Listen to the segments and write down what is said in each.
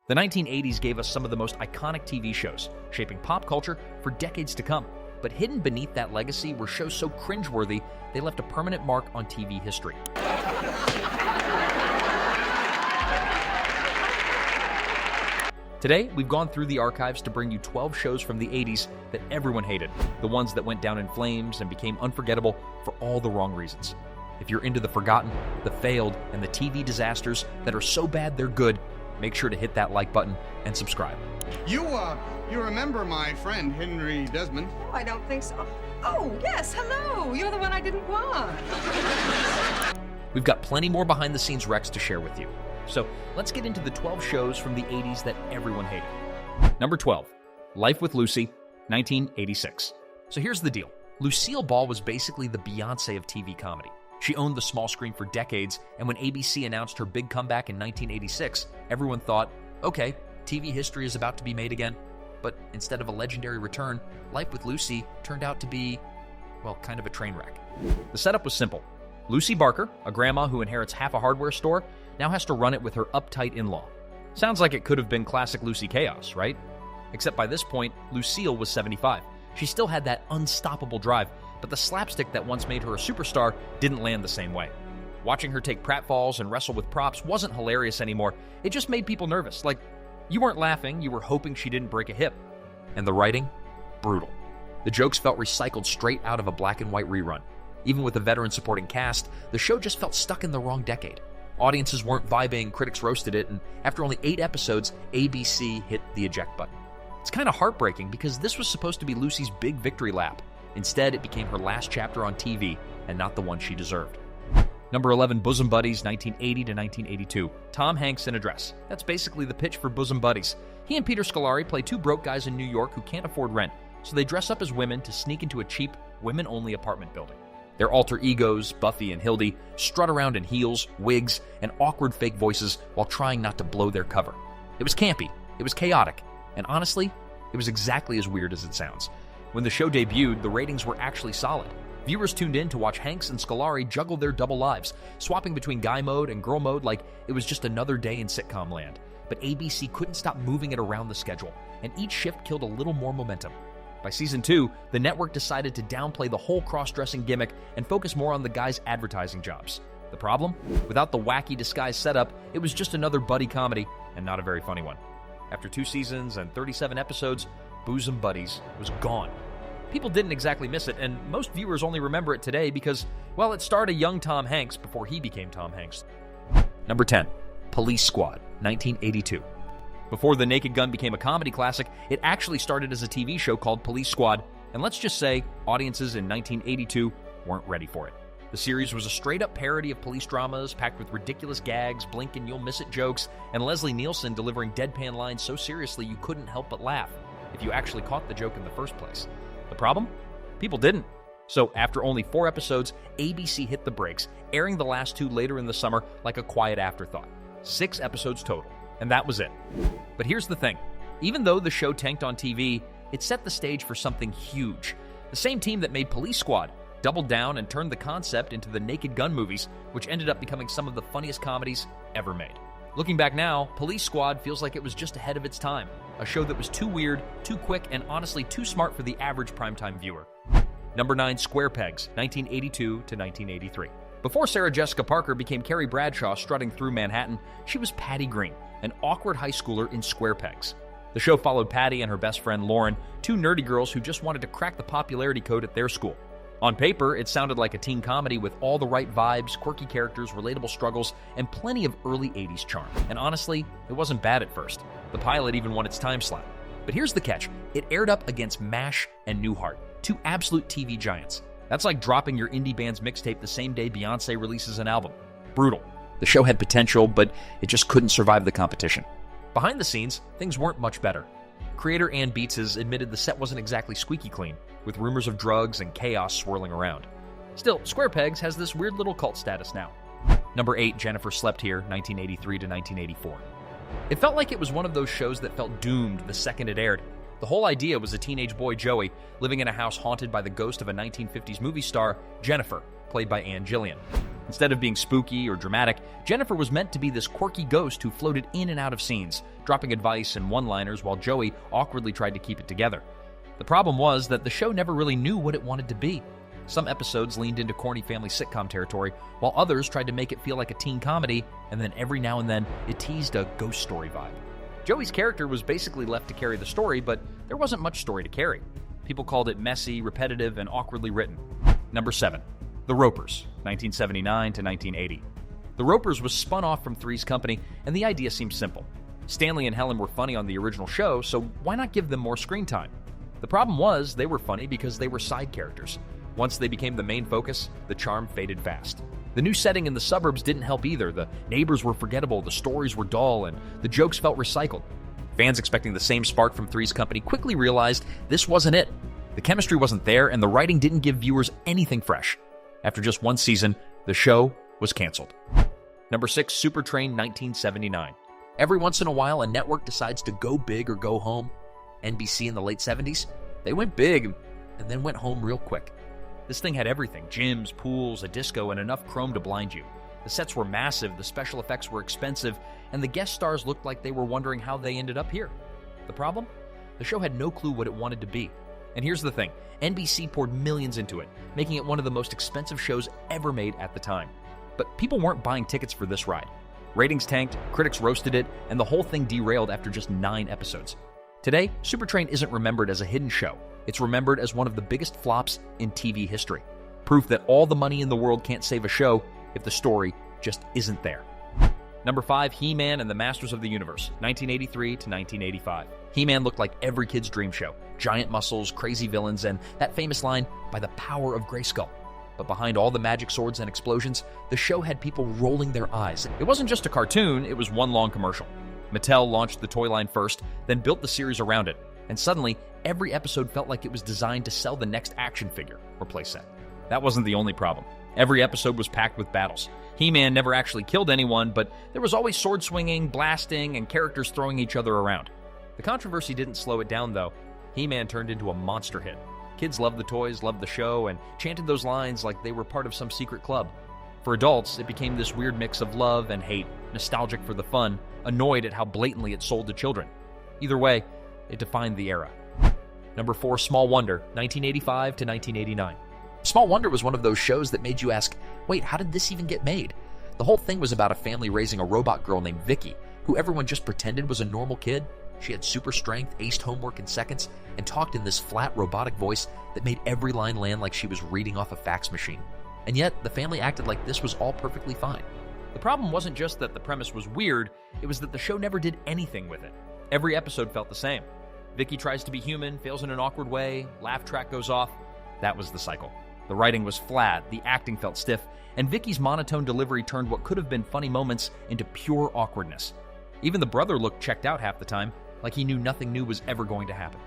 The 1980s gave us some of the most iconic TV shows, shaping pop culture for decades to come. But hidden beneath that legacy were shows so cringe-worthy they left a permanent mark on TV history. Today, we've gone through the archives to bring you 12 shows from the 80s that everyone hated, the ones that went down in flames and became unforgettable for all the wrong reasons. If you're into the forgotten, the failed, and the TV disasters that are so bad they're good, make sure to hit that like button and subscribe. You remember my friend Henry Desmond? Oh, I don't think so. Oh, yes, hello. You're the one I didn't want. We've got plenty more behind-the-scenes recs to share with you. So let's get into the 12 shows from the 80s that everyone hated. Number 12, Life with Lucy, 1986. So here's the deal. Lucille Ball was basically the Beyoncé of TV comedy. She owned the small screen for decades, and when ABC announced her big comeback in 1986, everyone thought, okay, TV history is about to be made again. But instead of a legendary return, Life with Lucy turned out to be, well, kind of a train wreck. The setup was simple. Lucy Barker, a grandma who inherits half a hardware store, now has to run it with her uptight in-law. Sounds like it could have been classic Lucy chaos, right? Except by this point, Lucille was 75. She still had that unstoppable drive, but the slapstick that once made her a superstar didn't land the same way. Watching her take pratfalls and wrestle with props wasn't hilarious anymore. It just made people nervous. Like, you weren't laughing, you were hoping she didn't break a hip. And the writing? Brutal. The jokes felt recycled straight out of a black and white rerun. Even with a veteran supporting cast, the show just felt stuck in the wrong decade. Audiences weren't vibing, critics roasted it, and after only 8 episodes, ABC hit the eject button. It's kind of heartbreaking because this was supposed to be Lucy's big victory lap. Instead, it became her last chapter on TV, and not the one she deserved. Number 11, Bosom Buddies, 1980 to 1982. Tom Hanks in a dress. That's basically the pitch for Bosom Buddies. He and Peter Scolari play 2 broke guys in New York who can't afford rent, so they dress up as women to sneak into a cheap, women-only apartment building. Their alter egos, Buffy and Hildy, strut around in heels, wigs, and awkward fake voices while trying not to blow their cover. It was campy, it was chaotic, and honestly, it was exactly as weird as it sounds. When the show debuted, the ratings were actually solid. Viewers tuned in to watch Hanks and Scolari juggle their double lives, swapping between guy mode and girl mode like it was just another day in sitcom land. But ABC couldn't stop moving it around the schedule, and each shift killed a little more momentum. By season 2, the network decided to downplay the whole cross-dressing gimmick and focus more on the guys' advertising jobs. The problem? Without the wacky disguise setup, it was just another buddy comedy, and not a very funny one. After 2 seasons and 37 episodes, Bosom Buddies was gone. People didn't exactly miss it, and most viewers only remember it today because, well, it starred a young Tom Hanks before he became Tom Hanks. Number 10, Police Squad, 1982. Before The Naked Gun became a comedy classic, it actually started as a TV show called Police Squad, and let's just say audiences in 1982 weren't ready for it. The series was a straight-up parody of police dramas, packed with ridiculous gags, blink and you'll miss it jokes, and Leslie Nielsen delivering deadpan lines so seriously you couldn't help but laugh, if you actually caught the joke in the first place. The problem? People didn't. So after only 4 episodes, ABC hit the brakes, airing the last 2 later in the summer like a quiet afterthought. 6 episodes total. And that was it. But here's the thing. Even though the show tanked on TV, it set the stage for something huge. The same team that made Police Squad doubled down and turned the concept into the Naked Gun movies, which ended up becoming some of the funniest comedies ever made. Looking back now, Police Squad feels like it was just ahead of its time. A show that was too weird, too quick, and honestly too smart for the average primetime viewer. Number 9, Square Pegs, 1982 to 1983. Before Sarah Jessica Parker became Carrie Bradshaw strutting through Manhattan, she was Patty Green, an awkward high schooler in Square Pegs. The show followed Patty and her best friend Lauren, 2 nerdy girls who just wanted to crack the popularity code at their school. On paper, it sounded like a teen comedy with all the right vibes, quirky characters, relatable struggles, and plenty of early 80s charm. And honestly, it wasn't bad at first. The pilot even won its time slot. But here's the catch. It aired up against MASH and Newhart, 2 absolute TV giants. That's like dropping your indie band's mixtape the same day Beyoncé releases an album. Brutal. The show had potential, but it just couldn't survive the competition. Behind the scenes, things weren't much better. Creator Ann Beatses admitted the set wasn't exactly squeaky clean, with rumors of drugs and chaos swirling around. Still, Square Pegs has this weird little cult status now. Number 8, Jennifer Slept Here, 1983 to 1984. It felt like it was one of those shows that felt doomed the second it aired. The whole idea was a teenage boy, Joey, living in a house haunted by the ghost of a 1950s movie star, Jennifer, played by Ann Gillian. Instead of being spooky or dramatic, Jennifer was meant to be this quirky ghost who floated in and out of scenes, dropping advice and one-liners while Joey awkwardly tried to keep it together. The problem was that the show never really knew what it wanted to be. Some episodes leaned into corny family sitcom territory, while others tried to make it feel like a teen comedy, and then every now and then it teased a ghost story vibe. Joey's character was basically left to carry the story, but there wasn't much story to carry. People called it messy, repetitive, and awkwardly written. Number 7. The Ropers, 1979 to 1980. The Ropers was spun off from Three's Company, and the idea seemed simple. Stanley and Helen were funny on the original show, so why not give them more screen time? The problem was they were funny because they were side characters. Once they became the main focus, the charm faded fast. The new setting in the suburbs didn't help either. The neighbors were forgettable, the stories were dull, and the jokes felt recycled. Fans expecting the same spark from Three's Company quickly realized this wasn't it. The chemistry wasn't there, and the writing didn't give viewers anything fresh. After just one season, the show was canceled. Number 6, Super Train, 1979. Every once in a while, a network decides to go big or go home. NBC in the late 70s, they went big and then went home real quick. This thing had everything: gyms, pools, a disco, and enough chrome to blind you. The sets were massive, the special effects were expensive, and the guest stars looked like they were wondering how they ended up here. The problem? The show had no clue what it wanted to be. And here's the thing, NBC poured millions into it, making it one of the most expensive shows ever made at the time. But people weren't buying tickets for this ride. Ratings tanked, critics roasted it, and the whole thing derailed after just 9 episodes. Today, Super Train isn't remembered as a hidden show. It's remembered as one of the biggest flops in TV history. Proof that all the money in the world can't save a show if the story just isn't there. Number 5, He-Man and the Masters of the Universe, 1983 to 1985. He-Man looked like every kid's dream show. Giant muscles, crazy villains, and that famous line, "by the power of Grayskull." But behind all the magic swords and explosions, the show had people rolling their eyes. It wasn't just a cartoon, it was one long commercial. Mattel launched the toy line first, then built the series around it, and suddenly, every episode felt like it was designed to sell the next action figure or playset. That wasn't the only problem. Every episode was packed with battles. He-Man never actually killed anyone, but there was always sword swinging, blasting, and characters throwing each other around. The controversy didn't slow it down, though. He-Man turned into a monster hit. Kids loved the toys, loved the show, and chanted those lines like they were part of some secret club. For adults, it became this weird mix of love and hate, nostalgic for the fun, annoyed at how blatantly it sold to children. Either way, it defined the era. Number 4, Small Wonder, 1985 to 1989. Small Wonder was one of those shows that made you ask, wait, how did this even get made? The whole thing was about a family raising a robot girl named Vicky, who everyone just pretended was a normal kid. She had super strength, aced homework in seconds, and talked in this flat, robotic voice that made every line land like she was reading off a fax machine. And yet, the family acted like this was all perfectly fine. The problem wasn't just that the premise was weird, it was that the show never did anything with it. Every episode felt the same. Vicky tries to be human, fails in an awkward way, laugh track goes off. That was the cycle. The writing was flat, the acting felt stiff, and Vicky's monotone delivery turned what could have been funny moments into pure awkwardness. Even the brother looked checked out half the time, like he knew nothing new was ever going to happen.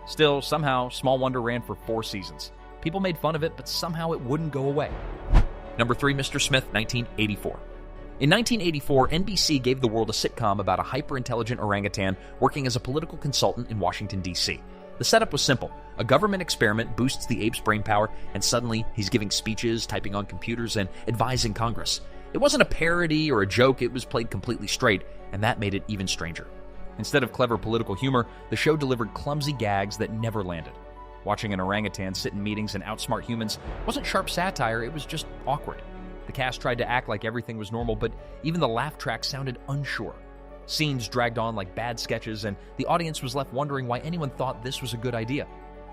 Still, somehow, Small Wonder ran for 4 seasons. People made fun of it, but somehow it wouldn't go away. Number 3, Mr. Smith, 1984. In 1984, NBC gave the world a sitcom about a hyper-intelligent orangutan working as a political consultant in Washington, D.C. The setup was simple. A government experiment boosts the ape's brainpower, and suddenly he's giving speeches, typing on computers, and advising Congress. It wasn't a parody or a joke, it was played completely straight, and that made it even stranger. Instead of clever political humor, the show delivered clumsy gags that never landed. Watching an orangutan sit in meetings and outsmart humans wasn't sharp satire, it was just awkward. The cast tried to act like everything was normal, but even the laugh track sounded unsure. Scenes dragged on like bad sketches, and the audience was left wondering why anyone thought this was a good idea.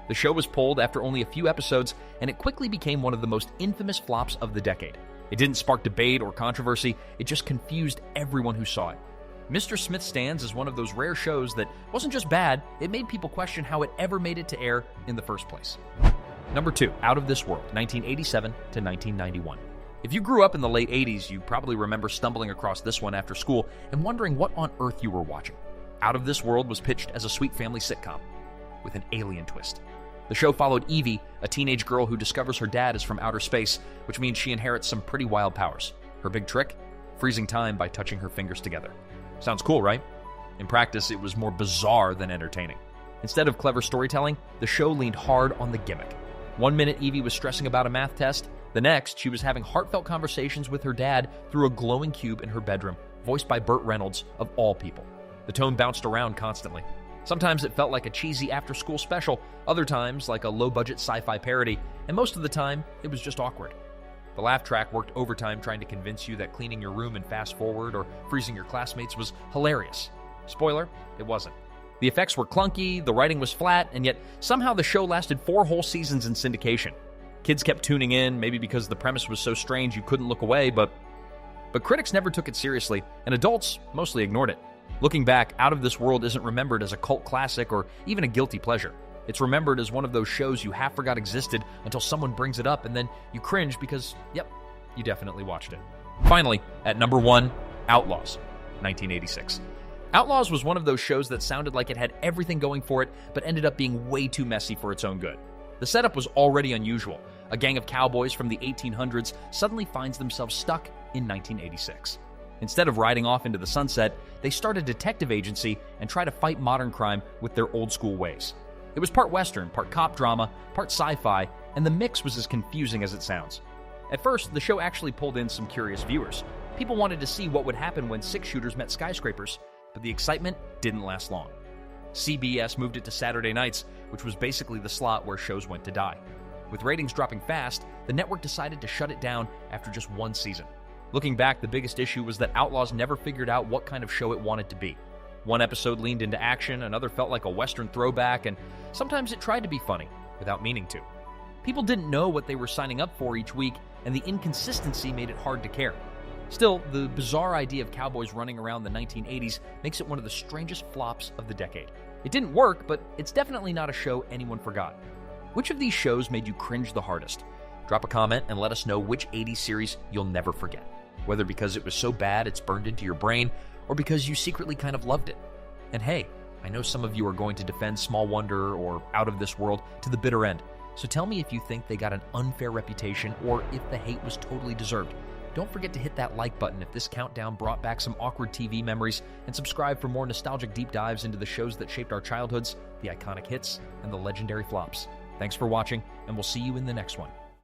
The show was pulled after only a few episodes, and it quickly became one of the most infamous flops of the decade. It didn't spark debate or controversy, it just confused everyone who saw it. Mr. Smith stands as one of those rare shows that wasn't just bad, it made people question how it ever made it to air in the first place. Number 2, Out of This World, 1987 to 1991. If you grew up in the late 80s, you probably remember stumbling across this one after school and wondering what on earth you were watching. Out of This World was pitched as a sweet family sitcom with an alien twist. The show followed Evie, a teenage girl who discovers her dad is from outer space, which means she inherits some pretty wild powers. Her big trick? Freezing time by touching her fingers together. Sounds cool, right? In practice, it was more bizarre than entertaining. Instead of clever storytelling, the show leaned hard on the gimmick. One minute Evie was stressing about a math test, The next, she was having heartfelt conversations with her dad through a glowing cube in her bedroom, voiced by Burt Reynolds, of all people. The tone bounced around constantly. Sometimes it felt like a cheesy after-school special, other times like a low-budget sci-fi parody, and most of the time, it was just awkward. The laugh track worked overtime trying to convince you that cleaning your room in fast forward or freezing your classmates was hilarious. Spoiler, it wasn't. The effects were clunky, the writing was flat, and yet somehow the show lasted 4 whole seasons in syndication. Kids kept tuning in, maybe because the premise was so strange you couldn't look away, but critics never took it seriously, and adults mostly ignored it. Looking back, Out of This World isn't remembered as a cult classic or even a guilty pleasure. It's remembered as one of those shows you half forgot existed until someone brings it up, and then you cringe because, yep, you definitely watched it. Finally, at number 1, Outlaws, 1986. Outlaws was one of those shows that sounded like it had everything going for it, but ended up being way too messy for its own good. The setup was already unusual. A gang of cowboys from the 1800s suddenly finds themselves stuck in 1986. Instead of riding off into the sunset, they start a detective agency and try to fight modern crime with their old-school ways. It was part Western, part cop drama, part sci-fi, and the mix was as confusing as it sounds. At first, the show actually pulled in some curious viewers. People wanted to see what would happen when 6-shooters met skyscrapers, but the excitement didn't last long. CBS moved it to Saturday nights, which was basically the slot where shows went to die. With ratings dropping fast, the network decided to shut it down after just 1 season. Looking back, the biggest issue was that Outlaws never figured out what kind of show it wanted to be. One episode leaned into action, another felt like a Western throwback, and sometimes it tried to be funny, without meaning to. People didn't know what they were signing up for each week, and the inconsistency made it hard to care. Still, the bizarre idea of cowboys running around the 1980s makes it one of the strangest flops of the decade. It didn't work, but it's definitely not a show anyone forgot. Which of these shows made you cringe the hardest? Drop a comment and let us know which 80s series you'll never forget. Whether because it was so bad it's burned into your brain, or because you secretly kind of loved it. And hey, I know some of you are going to defend Small Wonder or Out of This World to the bitter end, so tell me if you think they got an unfair reputation or if the hate was totally deserved. Don't forget to hit that like button if this countdown brought back some awkward TV memories, and subscribe for more nostalgic deep dives into the shows that shaped our childhoods, the iconic hits, and the legendary flops. Thanks for watching, and we'll see you in the next one.